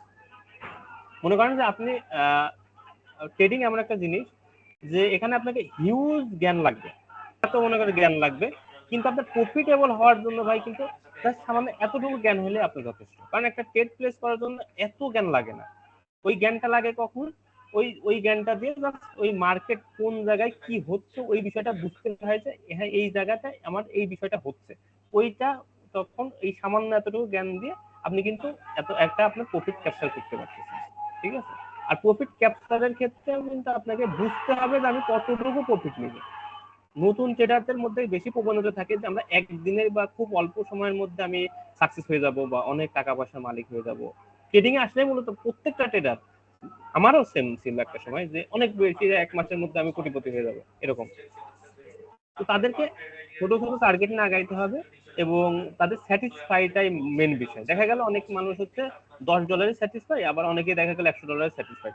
মনে করেন যে আপনি ট্রেডিং এমন একটা জিনিস যে এখানে আপনাকে হিউজ জ্ঞান লাগবে, এত মনে করে জ্ঞান লাগবে, কিন্তু আপনার প্রফিটেবল হওয়ার জন্য ভাই কিন্তু সামান্য এতটুকু জ্ঞান হলে আপনার যথেষ্ট। কারণ একটা ট্রেড প্লেস করার জন্য এত জ্ঞান লাগে না, ওই জ্ঞানটা লাগে কখন, ওই জ্ঞানটা দিয়ে ওই মার্কেট কোন জায়গায় কি হচ্ছে ওই বিষয়টা বুঝতে হয় যে হ্যাঁ এই জায়গাটায় আমার এই বিষয়টা হচ্ছে, ওইটা তখন এই সামান্য এতটুকু জ্ঞান দিয়ে আপনি কিন্তু এত একটা আপনার প্রফিট ক্যাপচার করতে পারতেছেন। ঠিক আছে, আর প্রফিট ক্যাপচারের ক্ষেত্রে কিন্তু আপনাকে বুঝতে হবে যে আমি কতটুকু প্রফিট নিব। নতুন ট্রেডারদের মধ্যে বেশি প্রবণতা থাকে যে আমরা একদিনের বা খুব অল্প সময়ের মধ্যে আমি সাকসেস হয়ে যাব বা অনেক টাকা পয়সার মালিক হয়ে যাব। ট্রেডিং এ আসলে মূলত প্রত্যেকটা ট্রেডার, আমারও সেম ছিল একটা সময় যে অনেক বেশি 1 মাসের মধ্যে আমি কোটিপতি হয়ে যাব এরকম। তো তাদেরকে ছোট ছোট টার্গেট না আগাইতে হবে এবং তাদের স্যাটিসফাইটাই মেন বিষয়। দেখা গেল অনেক মানুষ হচ্ছে $10 স্যাটিসফাই, আবার অনেকে দেখা গেল $100 স্যাটিসফাই।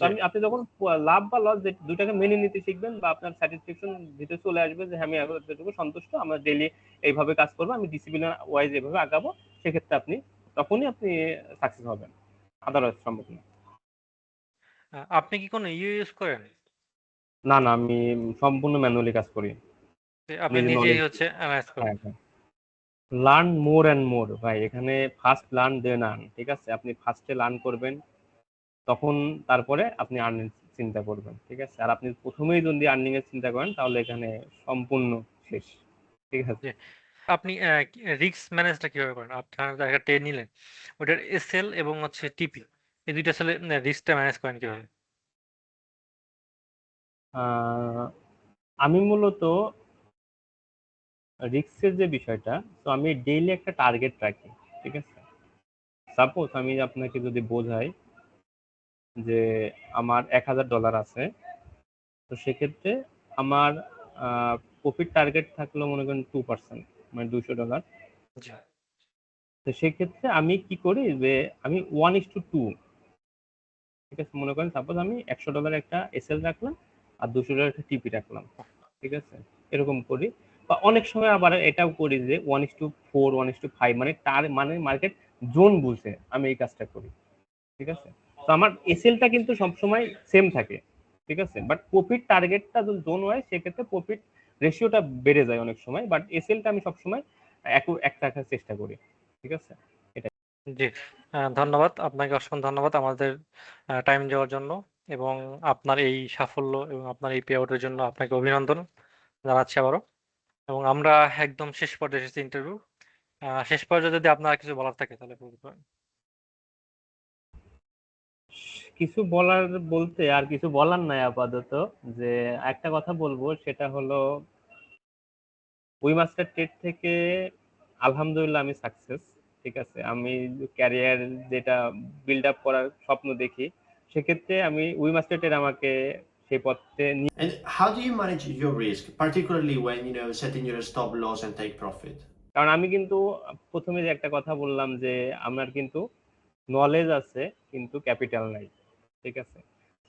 তো আপনি যখন লাভ বা লস দুইটাকে মেনে নিতে শিখবেন বা আপনার স্যাটিসফ্যাকশন ভিতরে চলে আসবে যে আমি এতটুকু সন্তুষ্ট, আমরা ডেইলি এইভাবে কাজ করবো, আমি ডিসিপ্লিন ওয়াইজ এভাবে আগাবো, সেক্ষেত্রে তখনই আপনি সাকসেস হবেন, আদারওয়াইজ সম্ভব না। আপনি কি কোনো ইউজ করেন? না না, আমি সম্পূর্ণ ম্যানুয়ালি কাজ করি। আপনি নিজের নিজেই নলেজ। হচ্ছে অ্যানালাইজ করেন? হ্যাঁ হ্যাঁ, লার্ন মোর অ্যান্ড মোর ভাই, এখানে ফার্স্ট লার্ন দেন আর্ন। ঠিক আছে, আপনি ফার্স্টে লার্ন করবেন, তখন তারপরে আপনি আর্নিং চিন্তা করবেন। ঠিক আছে, আর আপনি প্রথমেই যদি আর্নিং এর চিন্তা করেন তাহলে এখানে সম্পূর্ণ শেষ। ঠিক আছে, আপনি রিস্ক ম্যানেজটা কিভাবে করেন? আপনার একটা ট্রেড নিলেন, ওটার এসএল এবং হচ্ছে টিপি, এই দুইটা আসলে রিস্কটা ম্যানেজ করেন কিভাবে? আমি মূলত রিস্কের যে বিষয়টা, তো আমি ডেইলি একটা টার্গেট রাখি। ঠিক আছে, সাপোজ আমি আপনাকে যদি বোঝাই যে আমার $1000 আছে, তো সেক্ষেত্রে আমার প্রফিট টার্গেট থাকলো মনে করেন 2%, মানে $200। জি। তো সেক্ষেত্রে আমি কি করি যে আমি 1:2, ঠিক আছে, মনে করেন সাপোজ আমি $100 একটা এসএল রাখলাম আর $200 একটা টিপি রাখলাম। ঠিক আছে, এরকম করি। বা অনেক সময় আবার এটাও করি যে 1:4, 1:5, মানে মার্কেট জোন বুঝে আমি এই কাজটা করি। ঠিক আছে, তো আমার এসএলটা কিন্তু সবসময় সেম থাকে। ঠিক আছে, বাট প্রফিট টার্গেটটা যদি জোন হয় সেক্ষেত্রে প্রফিট রেশিওটা বেড়ে যায় অনেক সময়, বাট এসএলটা আমি সবসময় এক রাখার চেষ্টা করি। ঠিক আছে, এটা। জি, ধন্যবাদ আপনাকে, অসংখ্য ধন্যবাদ আমাদের টাইম দেওয়ার জন্য, এবং আপনার এই সাফল্য এবং আপনার এই পে আউটের জন্য আপনাকে অভিনন্দন জানাচ্ছি আবারও। এবং আমরা একদম শেষ পর্যায়ে এসেছি ইন্টারভিউ। শেষ পর্যায়ে যদি আপনার কিছু বলার থাকে তাহলে বলতে পারেন। কিছু বলার বলতে আর কিছু বলার নাই আপাতত। যে একটা কথা বলবো সেটা হলো, উই মাস্টার ট্রেড থেকে আলহামদুলিল্লাহ আমি সাকসেস। ঠিক আছে, আমি ক্যারিয়ার যেটা বিল্ড আপ করার স্বপ্ন দেখি, সেক্ষেত্রে আমি উই মাস্টার ট্রেড আমাকে সেই পথে নিয়ে। And how do you manage your risk, particularly when setting your stop loss and take profit? কারণ আমি কিন্তু প্রথমে যে একটা কথা বললাম যে আমার কিন্তু নলেজ আছে কিন্তু ক্যাপিটাল নাই। ঠিক আছে,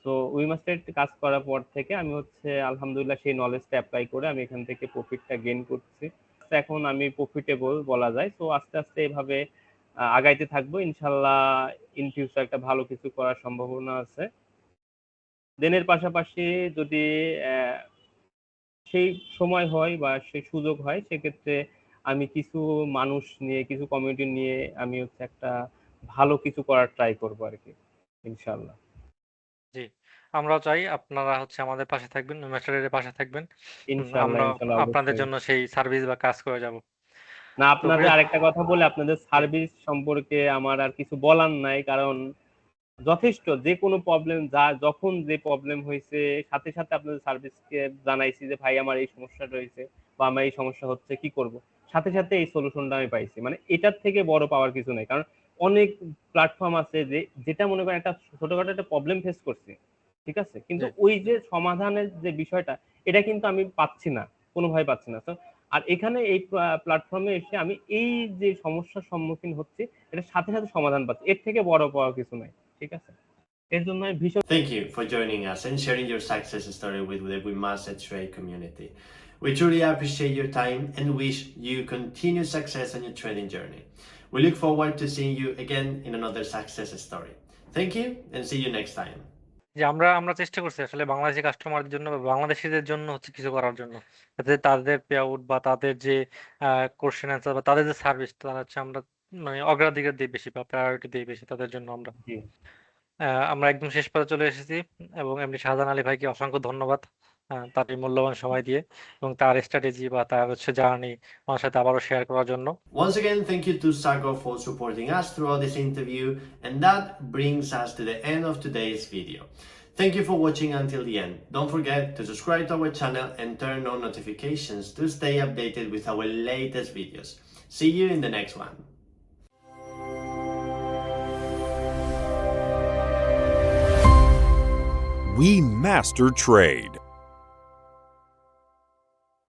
তো উই মাস্টার কাজ করার পর থেকে আমি হচ্ছে আলহামদুলিল্লাহ সেই নলেজটা অ্যাপ্লাই করে আমি এখান থেকে প্রফিটটা গেইন করছি। তো এখন আমি প্রফিটেবল বলা যায়। তো আস্তে আস্তে এভাবে আগাইতে থাকবো ইনশাল্লাহ। ইন ফিউচার একটা ভালো কিছু করার সম্ভাবনা আছে। দেনের পাশাপাশি যদি সেই সময় হয় বা সেই সুযোগ হয়, সেক্ষেত্রে আমি কিছু মানুষ নিয়ে, কিছু কমিউনিটি নিয়ে আমি হচ্ছে একটা ভালো কিছু করার ট্রাই করবো আর কি, ইনশাল্লাহ। জি, আমরাও চাই আপনারা হচ্ছে আমাদের পাশে থাকবেন, মাস্টারের পাশে থাকবেন। ইনশাল্লাহ আমরা ইনশাল্লাহ, আপনাদের অবশ্যই। জন্য সেই সার্ভিস বা কাজ করে যাব। না, তো আপনাদের প্রিয়, আরেকটা কথা বলে, আপনাদের জি, সার্ভিস সম্পর্কে আমার আর কিছু বলার নাই, কারণ যথেষ্ট। যে কোনো প্রবলেম যখন যে প্রবলেম হয়েছে, সাথে সাথে আপনাদের সার্ভিসকে জানাইছি যে ভাই আমার এই সমস্যাটা হয়েছে বা আমার এই সমস্যা হচ্ছে, কি করব, সাথে সাথে এই সলিউশনটা আমি পাইছি। মানে এটার থেকে বড় পাওয়ার কিছু নাই। কারণ অনেক প্ল্যাটফর্ম আছে যেটা মনে করেন একটা ছোটখাটো একটা প্রবলেম ফেস করছি, ঠিক আছে, কিন্তু জি, ওই যে সমাধানের যে বিষয়টা, এটা কিন্তু আমি পাচ্ছি না, কোনোভাবে পাচ্ছি না। তো আর এখানে এই প্ল্যাটফর্মে এসে আমি এই যে সমস্যার সম্মুখীন হচ্ছি, এটার সাথে সাথে সমাধান পাচ্ছি, এর থেকে বড় পাওয়ার কিছু নাই। ঠিক আছে। এর জন্য আমি ভীষণ Thank you for joining us and sharing your success story with the We Must Trade community. We truly appreciate your time and wish you continued success on your trading journey. We look forward to seeing you again in another success story. Thank you and see you next time. যে আমরা চেষ্টা করছি আসলে বাংলাদেশি কাস্টমারদের জন্য বা বাংলাদেশীদের জন্য হচ্ছে কিছু করার জন্য। যাতে তাদের পে আউট বা তাদের যে কোয়েশ্চেন অ্যান্সার বা তাদের যে সার্ভিস তারা হচ্ছে আমরা মানে অগ্রাধিকার দেই বেশি বা প্রায়োরিটি দেই বেশি তাদের জন্য আমরা। জি আমরা একদম শেষ পর্যায়ে চলে এসেছি এবং এমডি শাহজাহান আলী ভাইকে অসংখ্য ধন্যবাদ তার এই মূল্যবান সময় দিয়ে এবং তার স্ট্র্যাটেজি বা তার হচ্ছে জার্নি আমার সাথে আবারও শেয়ার করার জন্য। Once again, thank you to Sagar for supporting us throughout this interview, and that brings us to the end of today's video. Thank you for watching until the end. Don't forget to subscribe to our channel and turn on notifications to stay updated with our latest videos. See you in the next one. We master trade.